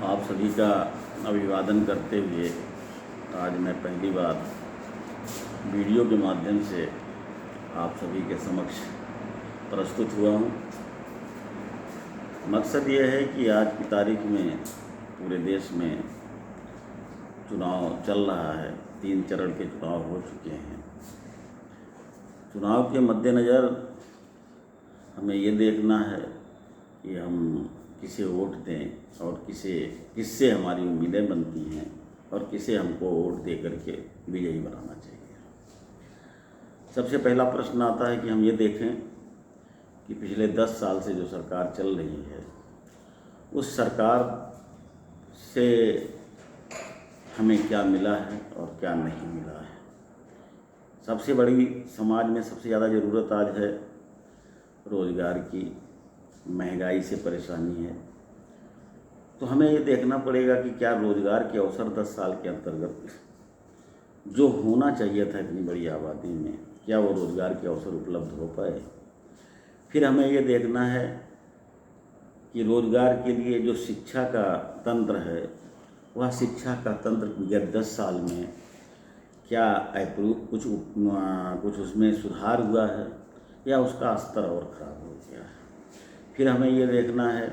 आप सभी का अभिवादन करते हुए आज मैं पहली बार वीडियो के माध्यम से आप सभी के समक्ष प्रस्तुत हुआ हूँ। मकसद ये है कि आज की तारीख में पूरे देश में चुनाव चल रहा है। 3 चरण के चुनाव हो चुके हैं। चुनाव के मद्देनज़र हमें ये देखना है कि हम किसे वोट दें और किससे हमारी उम्मीदें बनती हैं और किसे हमको वोट दे करके विजयी बनाना चाहिए। सबसे पहला प्रश्न आता है कि हम ये देखें कि पिछले 10 साल से जो सरकार चल रही है उस सरकार से हमें क्या मिला है और क्या नहीं मिला है। सबसे बड़ी समाज में सबसे ज़्यादा ज़रूरत आज है रोज़गार की। महंगाई से परेशानी है, तो हमें ये देखना पड़ेगा कि क्या रोज़गार के अवसर 10 साल के अंतर्गत जो होना चाहिए था इतनी बड़ी आबादी में, क्या वो रोज़गार के अवसर उपलब्ध हो पाए। फिर हमें ये देखना है कि रोज़गार के लिए जो शिक्षा का तंत्र है वह शिक्षा का तंत्र विगत 10 साल में क्या कुछ उसमें सुधार हुआ है या उसका स्तर और ख़राब हो गया है। फिर हमें ये देखना है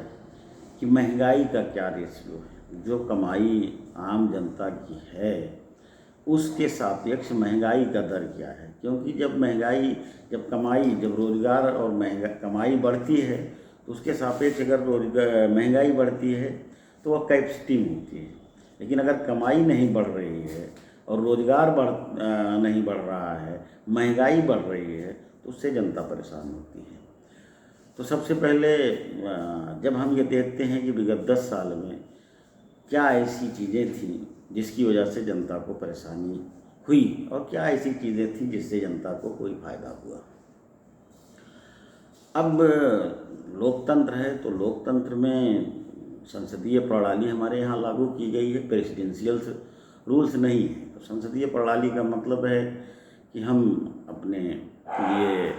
कि महंगाई का क्या रेशियो है। जो कमाई आम जनता की है उसके सापेक्ष महंगाई का दर क्या है, क्योंकि जब रोज़गार और कमाई बढ़ती है तो उसके सापेक्ष अगर महंगाई बढ़ती है तो वह कैपेसिटी होती है। लेकिन अगर कमाई नहीं बढ़ रही है और रोज़गार नहीं बढ़ रहा है, महंगाई बढ़ रही है, तो उससे जनता परेशान होती है। तो सबसे पहले जब हम ये देखते हैं कि विगत 10 साल में क्या ऐसी चीज़ें थीं जिसकी वजह से जनता को परेशानी हुई और क्या ऐसी चीज़ें थीं जिससे जनता को कोई फ़ायदा हुआ। अब लोकतंत्र है तो लोकतंत्र में संसदीय प्रणाली हमारे यहाँ लागू की गई है, प्रेसिडेंशियल रूल्स नहीं है। तो संसदीय प्रणाली का मतलब है कि हम अपने लिए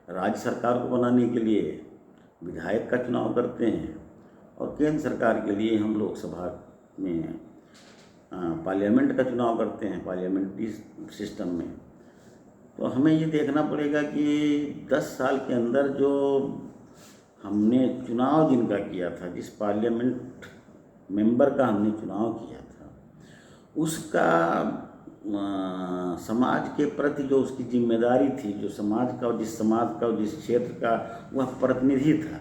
राज्य सरकार को बनाने के लिए विधायक का चुनाव करते हैं और केंद्र सरकार के लिए हम लोकसभा में पार्लियामेंट का चुनाव करते हैं, पार्लियामेंट्री सिस्टम में। तो हमें ये देखना पड़ेगा कि 10 साल के अंदर जो हमने चुनाव जिनका किया था, जिस पार्लियामेंट मेंबर का हमने चुनाव किया था, उसका समाज के प्रति जो उसकी जिम्मेदारी थी, जो समाज का और जिस क्षेत्र का वह प्रतिनिधि था,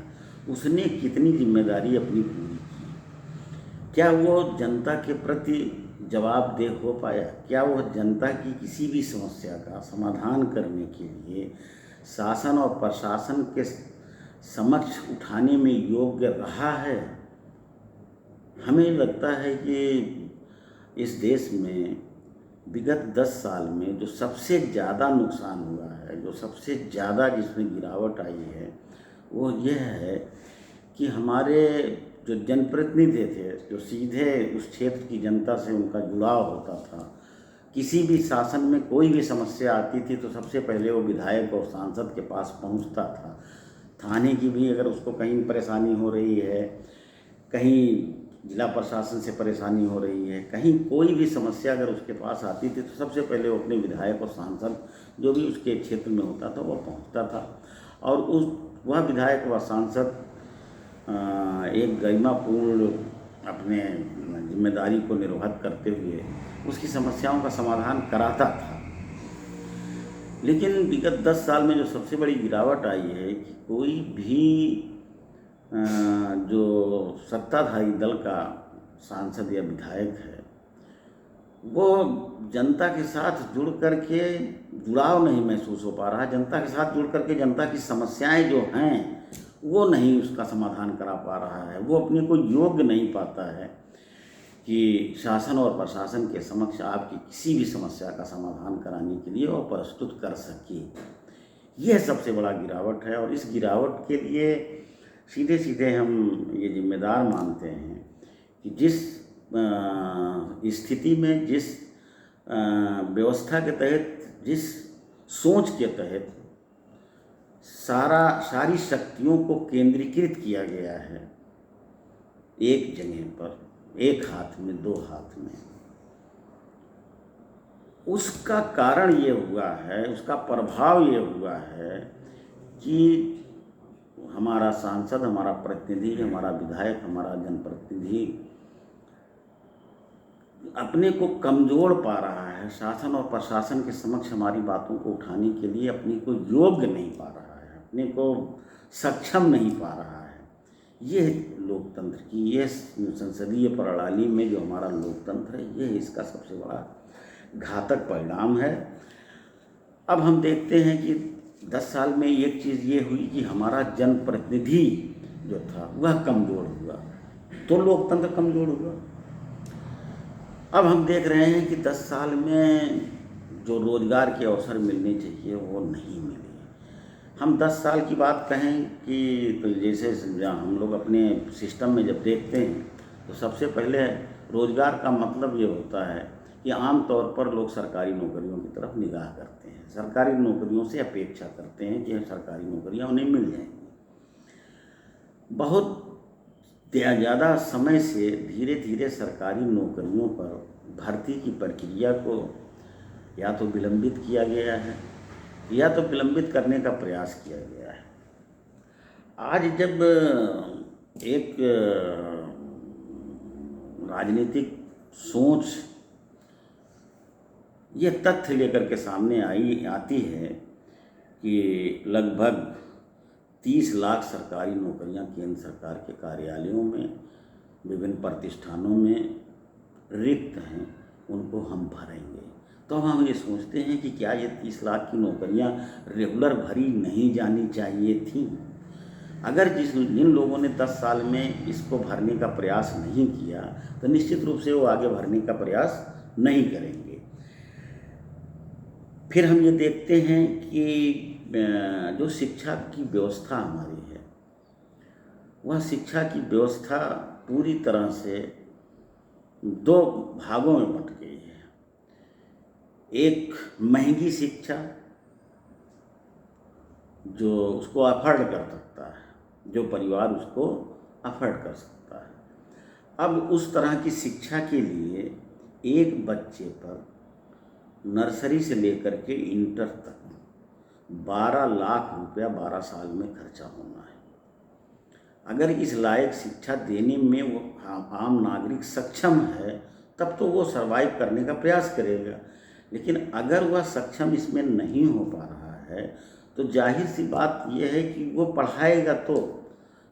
उसने कितनी जिम्मेदारी अपनी पूरी की। क्या वो जनता के प्रति जवाबदेह हो पाया? क्या वह जनता की किसी भी समस्या का समाधान करने के लिए शासन और प्रशासन के समक्ष उठाने में योग्य रहा है? हमें लगता है कि इस देश में विगत 10 साल में जो सबसे ज़्यादा नुकसान हुआ है, जो सबसे ज़्यादा जिसमें गिरावट आई है, वो यह है कि हमारे जो जनप्रतिनिधि थे, जो सीधे उस क्षेत्र की जनता से उनका जुड़ाव होता था, किसी भी शासन में कोई भी समस्या आती थी तो सबसे पहले वो विधायक और सांसद के पास पहुंचता था। थाने की भी अगर उसको कहीं परेशानी हो रही है, कहीं जिला प्रशासन से परेशानी हो रही है, कहीं कोई भी समस्या अगर उसके पास आती थी तो सबसे पहले वो अपने विधायक और सांसद जो भी उसके क्षेत्र में होता था वह पहुंचता था और वह विधायक व सांसद एक गरिमापूर्ण अपने जिम्मेदारी को निर्वहन करते हुए उसकी समस्याओं का समाधान कराता था। लेकिन विगत 10 साल में जो सबसे बड़ी गिरावट आई है कि कोई भी जो सत्ताधारी दल का सांसद या विधायक है वो जनता के साथ जुड़ करके जुड़ाव नहीं महसूस हो पा रहा है। जनता के साथ जुड़ करके जनता की समस्याएं जो हैं वो नहीं उसका समाधान करा पा रहा है। वो अपने को योग्य नहीं पाता है कि शासन और प्रशासन के समक्ष आपकी किसी भी समस्या का समाधान कराने के लिए वो प्रस्तुत कर सके। यह सबसे बड़ा गिरावट है और इस गिरावट के लिए सीधे सीधे हम ये जिम्मेदार मानते हैं कि जिस स्थिति में, जिस व्यवस्था के तहत, जिस सोच के तहत सारी शक्तियों को केंद्रीकृत किया गया है एक जगह पर, एक हाथ में, दो हाथ में। उसका कारण ये हुआ है, उसका प्रभाव ये हुआ है कि हमारा सांसद, हमारा प्रतिनिधि, हमारा विधायक, हमारा जनप्रतिनिधि अपने को कमज़ोर पा रहा है, शासन और प्रशासन के समक्ष हमारी बातों को उठाने के लिए अपने को योग्य नहीं पा रहा है, अपने को सक्षम नहीं पा रहा है। ये लोकतंत्र की, ये संसदीय प्रणाली में जो हमारा लोकतंत्र है, ये इसका सबसे बड़ा घातक परिणाम है। अब हम देखते हैं कि 10 साल में एक चीज़ ये हुई कि हमारा जनप्रतिनिधि जो था वह कमज़ोर हुआ, तो लोकतंत्र कमज़ोर हुआ। अब हम देख रहे हैं कि 10 साल में जो रोज़गार के अवसर मिलने चाहिए वो नहीं मिले। हम 10 साल की बात कहें कि तो जैसे हम लोग अपने सिस्टम में जब देखते हैं तो सबसे पहले रोज़गार का मतलब ये होता है कि आम तौर पर लोग सरकारी नौकरियों की तरफ निगाह करते हैं, सरकारी नौकरियों से अपेक्षा करते हैं कि सरकारी नौकरियां उन्हें मिल जाएंगी। बहुत ज़्यादा समय से धीरे धीरे सरकारी नौकरियों पर भर्ती की प्रक्रिया को या तो विलंबित किया गया है या तो विलंबित करने का प्रयास किया गया है। आज जब एक राजनीतिक सोच ये तथ्य लेकर के सामने आती है कि लगभग 30 लाख सरकारी नौकरियां केंद्र सरकार के कार्यालयों में, विभिन्न प्रतिष्ठानों में रिक्त हैं, उनको हम भरेंगे, तो हम ये सोचते हैं कि क्या ये 30 लाख की नौकरियां रेगुलर भरी नहीं जानी चाहिए थी? अगर जिन लोगों ने 10 साल में इसको भरने का प्रयास नहीं किया तो निश्चित रूप से वो आगे भरने का प्रयास नहीं करेंगे। फिर हम ये देखते हैं कि जो शिक्षा की व्यवस्था हमारी है, वह शिक्षा की व्यवस्था पूरी तरह से 2 भागों में बंट गई है। एक महंगी शिक्षा जो उसको अफोर्ड कर सकता है, जो परिवार उसको अफोर्ड कर सकता है। अब उस तरह की शिक्षा के लिए एक बच्चे पर नर्सरी से लेकर के इंटर तक 12 लाख रुपया 12 साल में खर्चा होना है। अगर इस लायक शिक्षा देने में वो आम नागरिक सक्षम है तब तो वो सर्वाइव करने का प्रयास करेगा, लेकिन अगर वह सक्षम इसमें नहीं हो पा रहा है तो जाहिर सी बात यह है कि वो पढ़ाएगा तो,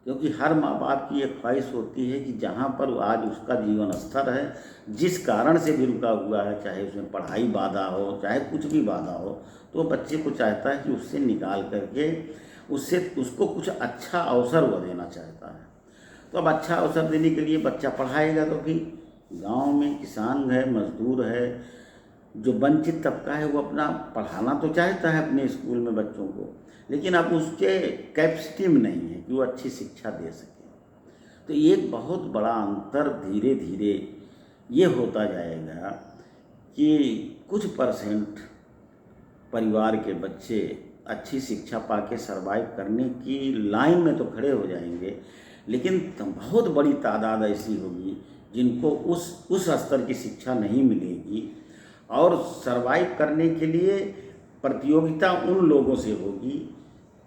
क्योंकि हर माँ बाप की एक ख्वाहिश होती है कि जहाँ पर आज उसका जीवन स्तर है, जिस कारण से भी रुका हुआ है, चाहे उसमें पढ़ाई बाधा हो, चाहे कुछ भी बाधा हो, तो बच्चे को चाहता है कि उससे निकाल करके उसको कुछ अच्छा अवसर वो देना चाहता है। तो अब अच्छा अवसर देने के लिए बच्चा पढ़ाएगा तो भी गांव में किसान है, मजदूर है, जो वंचित तबका है, वो अपना पढ़ाना तो चाहता है अपने स्कूल में बच्चों को, लेकिन अब उसके कैपेसिटी में नहीं है कि वो अच्छी शिक्षा दे सके। तो एक बहुत बड़ा अंतर धीरे धीरे ये होता जाएगा कि कुछ परसेंट परिवार के बच्चे अच्छी शिक्षा पाके सरवाइव करने की लाइन में तो खड़े हो जाएंगे, लेकिन बहुत बड़ी तादाद ऐसी होगी जिनको उस स्तर की शिक्षा नहीं मिलेगी और सरवाइव करने के लिए प्रतियोगिता उन लोगों से होगी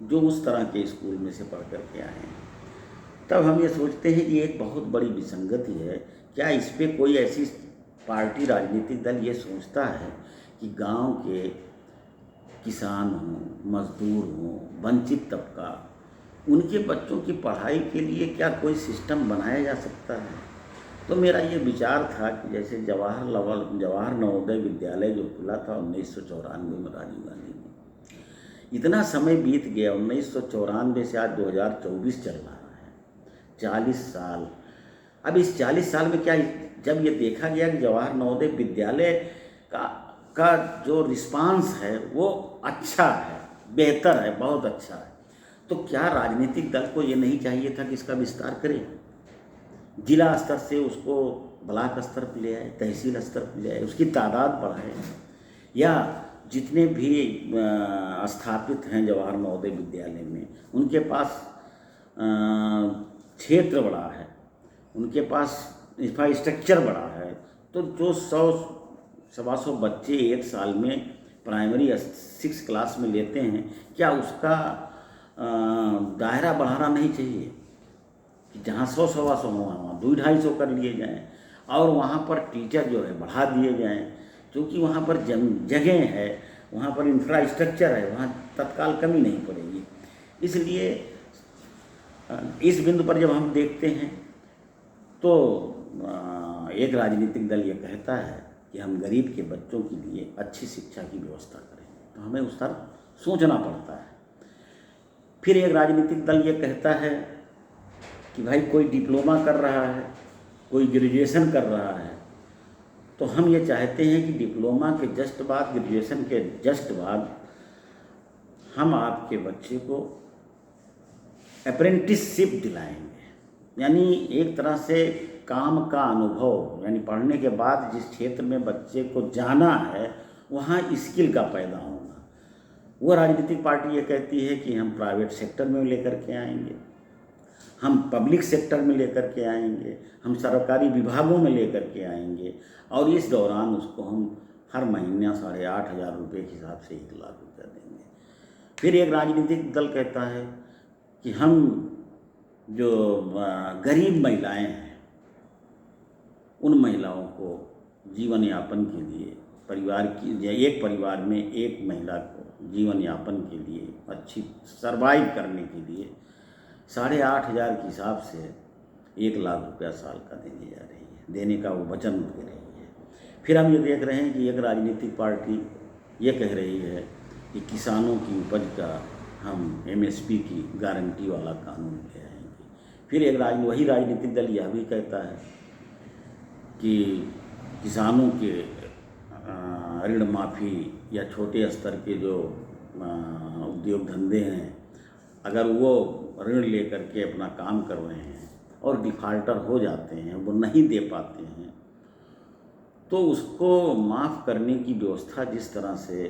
जो उस तरह के स्कूल में से पढ़ कर के आए हैं। तब हम ये सोचते हैं कि एक बहुत बड़ी विसंगति है। क्या इस पे कोई ऐसी पार्टी, राजनीतिक दल ये सोचता है कि गांव के किसान हों, मजदूर हों, वंचित तबका, उनके बच्चों की पढ़ाई के लिए क्या कोई सिस्टम बनाया जा सकता है? तो मेरा ये विचार था कि जैसे जवाहर नवोदय विद्यालय जो खुला था 1994 में राजीव गांधी में, इतना समय बीत गया, 1994 से आज 2024 चल रहा है, 40 साल। अब इस 40 साल में क्या, जब ये देखा गया कि जवाहर नवोदय विद्यालय का जो रिस्पांस है वो अच्छा है, बेहतर है, बहुत अच्छा है, तो क्या राजनीतिक दल को ये नहीं चाहिए था कि इसका विस्तार करें, जिला स्तर से उसको ब्लॉक स्तर पर ले आए, तहसील स्तर पर ले आए, उसकी तादाद बढ़ाए, या जितने भी स्थापित हैं जवाहर नवोदय विद्यालय में, उनके पास क्षेत्र बड़ा है, उनके पास इंफ्रास्ट्रक्चर बड़ा है, तो जो 100-125 बच्चे एक साल में प्राइमरी 6 क्लास में लेते हैं, क्या उसका दायरा बढ़ाना नहीं चाहिए कि जहाँ 100-125 हो वहाँ 200-250 कर लिए जाएं, और वहाँ पर टीचर जो है बढ़ा दिए जाएं, क्योंकि वहाँ पर जगह है, वहाँ पर इंफ्रास्ट्रक्चर है, वहाँ तत्काल कमी नहीं पड़ेगी। इसलिए इस बिंदु पर जब हम देखते हैं तो एक राजनीतिक दल ये कहता है कि हम गरीब के बच्चों के लिए अच्छी शिक्षा की व्यवस्था करें, तो हमें उस तरफ सोचना पड़ता है। फिर एक राजनीतिक दल ये कहता है कि भाई कोई डिप्लोमा कर रहा है, कोई ग्रेजुएशन कर रहा है, तो हम ये चाहते हैं कि डिप्लोमा के जस्ट बाद, ग्रेजुएशन के जस्ट बाद हम आपके बच्चे को अप्रेंटिसशिप दिलाएंगे, यानी एक तरह से काम का अनुभव, यानी पढ़ने के बाद जिस क्षेत्र में बच्चे को जाना है वहाँ स्किल का पैदा होना। वो राजनीतिक पार्टी ये कहती है कि हम प्राइवेट सेक्टर में लेकर के आएंगे, हम पब्लिक सेक्टर में लेकर के आएंगे, हम सरकारी विभागों में लेकर के आएंगे, और इस दौरान उसको हम हर महीने 8,500 रुपये के हिसाब से 1 लाख रुपया देंगे। फिर एक राजनीतिक दल कहता है कि हम जो गरीब महिलाएं हैं उन महिलाओं को जीवन यापन के लिए, परिवार की एक परिवार में एक महिला को जीवन यापन के लिए, अच्छी सरवाइव करने के लिए 8,500 के हिसाब से 1 लाख रुपया साल का देने जा रही है, देने का वो वचन दे रही है। फिर हम ये देख रहे हैं कि एक राजनीतिक पार्टी ये कह रही है कि किसानों की उपज का हम MSP की गारंटी वाला कानून ले आएंगे। फिर एक वही राजनीतिक दल यह भी कहता है कि किसानों के ऋण माफ़ी या छोटे स्तर के जो उद्योग धंधे हैं, अगर वो ऋण लेकर के अपना काम कर रहे हैं और डिफ़ाल्टर हो जाते हैं, वो नहीं दे पाते हैं, तो उसको माफ़ करने की व्यवस्था जिस तरह से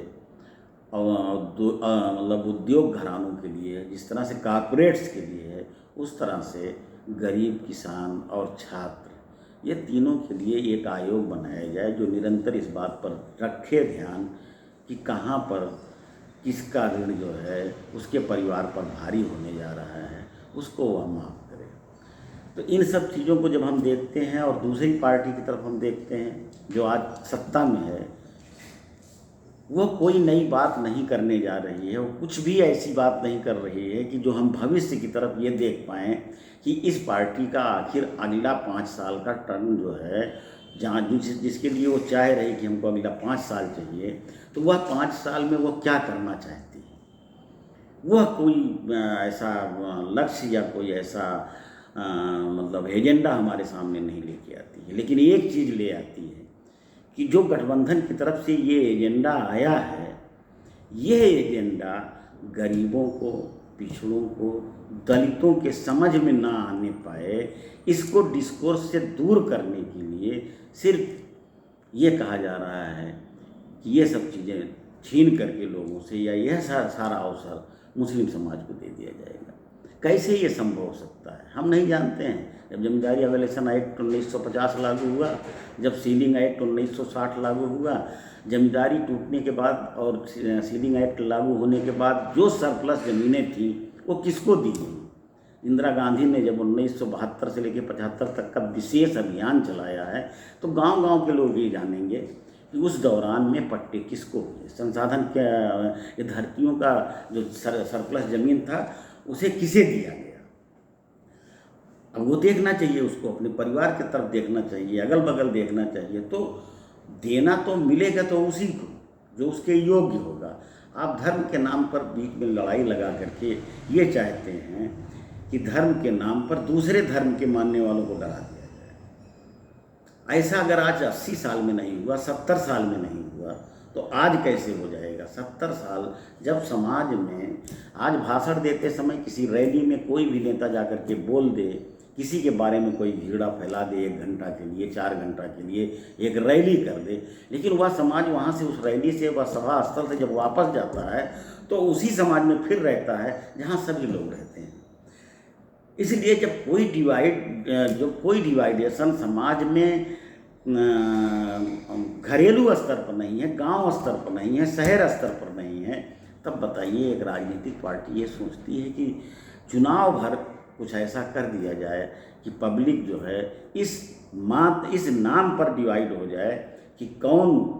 मतलब उद्योग घरानों के लिए, जिस तरह से कॉर्पोरेट्स के लिए है, उस तरह से गरीब, किसान और छात्र, ये तीनों के लिए एक आयोग बनाया जाए जो निरंतर इस बात पर रखे ध्यान कि कहाँ पर किसका ऋण जो है उसके परिवार पर भारी होने जा रहा है, उसको वह माफ़ करे। तो इन सब चीज़ों को जब हम देखते हैं और दूसरी पार्टी की तरफ हम देखते हैं जो आज सत्ता में है, वो कोई नई बात नहीं करने जा रही है, वो कुछ भी ऐसी बात नहीं कर रही है कि जो हम भविष्य की तरफ ये देख पाएँ कि इस पार्टी का आखिर अगला 5 साल का टर्म जो है, जहाँ जिसके लिए वो चाह रही कि हमको अगला 5 साल चाहिए, तो वह 5 साल में वो क्या करना चाहती है। वह कोई ऐसा लक्ष्य या कोई ऐसा मतलब एजेंडा हमारे सामने नहीं लेके आती है, लेकिन एक चीज़ ले आती है कि जो गठबंधन की तरफ से ये एजेंडा आया है, ये एजेंडा गरीबों को, पिछड़ों को, दलितों के समझ में ना आने पाए, इसको डिस्कोर्स से दूर करने के लिए सिर्फ ये कहा जा रहा है कि ये सब चीज़ें छीन करके लोगों से, या यह सारा अवसर मुस्लिम समाज को दे दिया जाएगा। कैसे ये संभव हो सकता है, हम नहीं जानते हैं। जब जमींदारी एवेलेशन एक्ट 1950 लागू हुआ, जब सीलिंग एक्ट 1960 लागू हुआ, जमींदारी टूटने के बाद और सीलिंग एक्ट लागू होने के बाद जो सरप्लस ज़मीनें थीं वो किसको दी गई। इंदिरा गांधी ने जब 1972 से लेकर 75 तक का विशेष अभियान चलाया है, तो गांव-गांव के लोग ये जानेंगे कि उस दौरान में पट्टे किसको हुए, संसाधन क्या, ये धरतियों का जो सरप्लस ज़मीन था उसे किसे दिया गया। अब वो देखना चाहिए, उसको अपने परिवार की तरफ देखना चाहिए, अगल बगल देखना चाहिए। तो देना तो मिलेगा तो उसी को जो उसके योग्य होगा। आप धर्म के नाम पर बीच में लड़ाई लगा करके ये चाहते हैं कि धर्म के नाम पर दूसरे धर्म के मानने वालों को डरा दिया जाए। ऐसा अगर आज 80 साल में नहीं हुआ, 70 साल में नहीं हुआ, तो आज कैसे हो जाएगा। 70 साल जब समाज में आज भाषण देते समय किसी रैली में कोई भी नेता जाकर के बोल दे, किसी के बारे में कोई भीड़ा फैला दे 1 घंटा के लिए, 4 घंटा के लिए एक रैली कर दे, लेकिन वह समाज वहाँ से उस रैली से, वह सभा स्थल से जब वापस जाता है तो उसी समाज में फिर रहता है जहाँ सभी लोग रहते हैं। इसलिए जब कोई डिवाइडेशन समाज में घरेलू स्तर पर नहीं है, गांव स्तर पर नहीं है, शहर स्तर पर नहीं है, तब बताइए एक राजनीतिक पार्टी ये सोचती है कि चुनाव भर कुछ ऐसा कर दिया जाए कि पब्लिक जो है इस नाम पर डिवाइड हो जाए कि कौन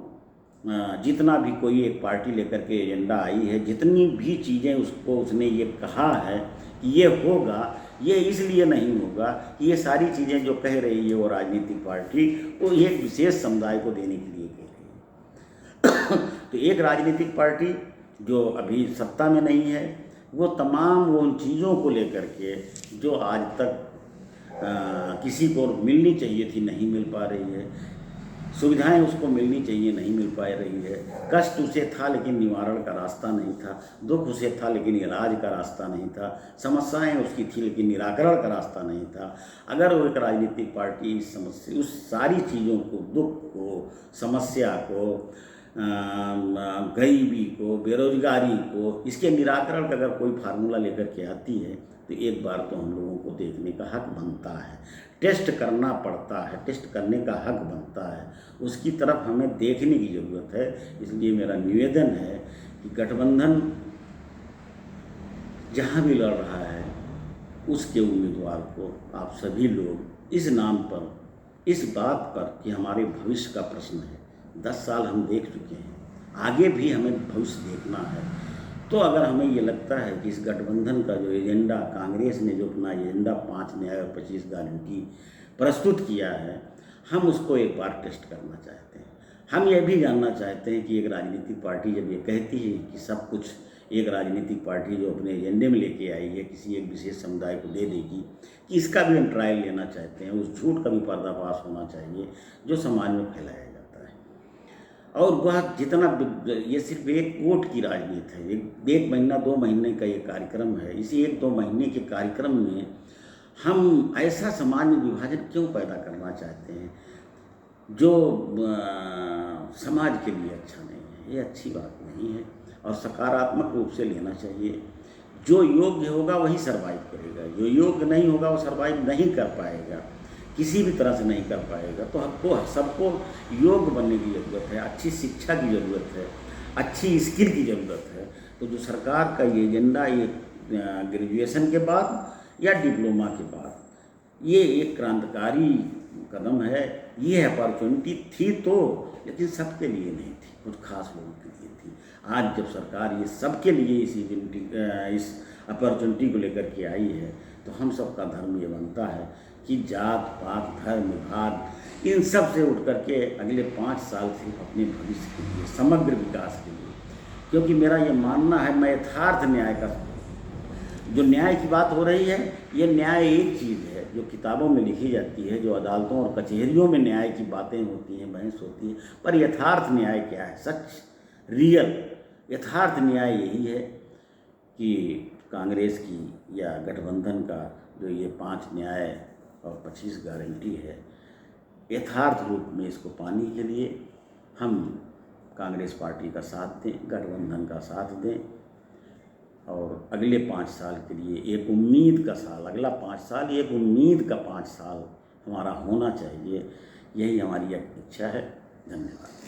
जितना भी कोई एक पार्टी लेकर के एजेंडा आई है, जितनी भी चीज़ें उसने ये कहा है कि ये होगा, ये इसलिए नहीं होगा कि ये सारी चीज़ें जो कह रही है वो राजनीतिक पार्टी वो एक विशेष समुदाय को देने के लिए कह रही है। तो एक राजनीतिक पार्टी जो अभी सत्ता में नहीं है वो तमाम उन चीज़ों को लेकर के जो आज तक किसी को मिलनी चाहिए थी नहीं मिल पा रही है, सुविधाएं उसको मिलनी चाहिए नहीं मिल पा रही है, कष्ट उसे था लेकिन निवारण का रास्ता नहीं था, दुख उसे था लेकिन इलाज का रास्ता नहीं था, समस्याएं उसकी थी लेकिन निराकरण का रास्ता नहीं था। अगर वो एक राजनीतिक पार्टी इस समस्या उस सारी चीज़ों को, दुख को, समस्या को, गरीबी को, बेरोजगारी को, इसके निराकरण का अगर कोई फार्मूला लेकर के आती है तो एक बार तो हम लोगों को देखने का हक बनता है, टेस्ट करना पड़ता है, टेस्ट करने का हक बनता है, उसकी तरफ हमें देखने की ज़रूरत है। इसलिए मेरा निवेदन है कि गठबंधन जहाँ भी लड़ रहा है उसके उम्मीदवार को आप सभी लोग इस नाम पर, इस बात पर कि हमारे भविष्य का प्रश्न है, 10 साल हम देख चुके हैं, आगे भी हमें भविष्य देखना है। तो अगर हमें ये लगता है कि इस गठबंधन का जो एजेंडा, कांग्रेस ने जो अपना एजेंडा 5 न्याय और 25 गारंटी प्रस्तुत किया है, हम उसको एक बार टेस्ट करना चाहते हैं। हम ये भी जानना चाहते हैं कि एक राजनीतिक पार्टी जब ये कहती है कि सब कुछ एक राजनीतिक पार्टी जो अपने एजेंडे में लेके आई है किसी एक विशेष समुदाय को दे देगी, कि इसका भी हम ट्रायल लेना चाहते हैं, उस झूठ का भी पर्दाफाश होना चाहिए जो समाज में फैलाया जाता है। और वह जितना, ये सिर्फ एक वोट की राजनीति है, एक महीना 2 महीने का ये कार्यक्रम है। इसी 1-2 महीने के कार्यक्रम में हम ऐसा समाज में विभाजन क्यों पैदा करना चाहते हैं जो समाज के लिए अच्छा नहीं है? ये अच्छी बात नहीं है और सकारात्मक रूप से लेना चाहिए। जो योग्य होगा वही सर्वाइव करेगा, जो योग्य नहीं होगा वो सर्वाइव नहीं कर पाएगा, किसी भी तरह से नहीं कर पाएगा। तो सबको योग्य बनने की ज़रूरत है, अच्छी शिक्षा की ज़रूरत है, अच्छी स्किल की ज़रूरत है। तो जो सरकार का ये एजेंडा, ये ग्रेजुएशन के बाद या डिप्लोमा के बाद, ये एक क्रांतिकारी कदम है। ये अपॉर्चुनिटी थी तो, लेकिन सबके लिए नहीं थी, कुछ खास लोगों के लिए थी। आज जब सरकार ये सबके लिए इस अपॉर्चुनिटी को लेकर के आई है तो हम सबका धर्म ये बनता है कि जात पात, धर्म, विभाग, इन सब से उठ करके अगले 5 साल से अपने भविष्य के लिए, समग्र विकास के लिए, क्योंकि मेरा ये मानना है, मैं यथार्थ न्याय का, जो न्याय की बात हो रही है, ये न्याय एक चीज़ है जो किताबों में लिखी जाती है, जो अदालतों और कचहरियों में न्याय की बातें होती हैं, बहस होती है, पर यथार्थ न्याय क्या है? सच, रियल यथार्थ न्याय यही है कि कांग्रेस की या गठबंधन का जो ये 5 न्याय और 25 गारंटी है, यथार्थ रूप में इसको पाने के लिए हम कांग्रेस पार्टी का साथ दें, गठबंधन का साथ दें और अगले 5 साल के लिए एक उम्मीद का साल, अगला 5 साल एक उम्मीद का 5 साल हमारा होना चाहिए। यही हमारी एक इच्छा है। धन्यवाद।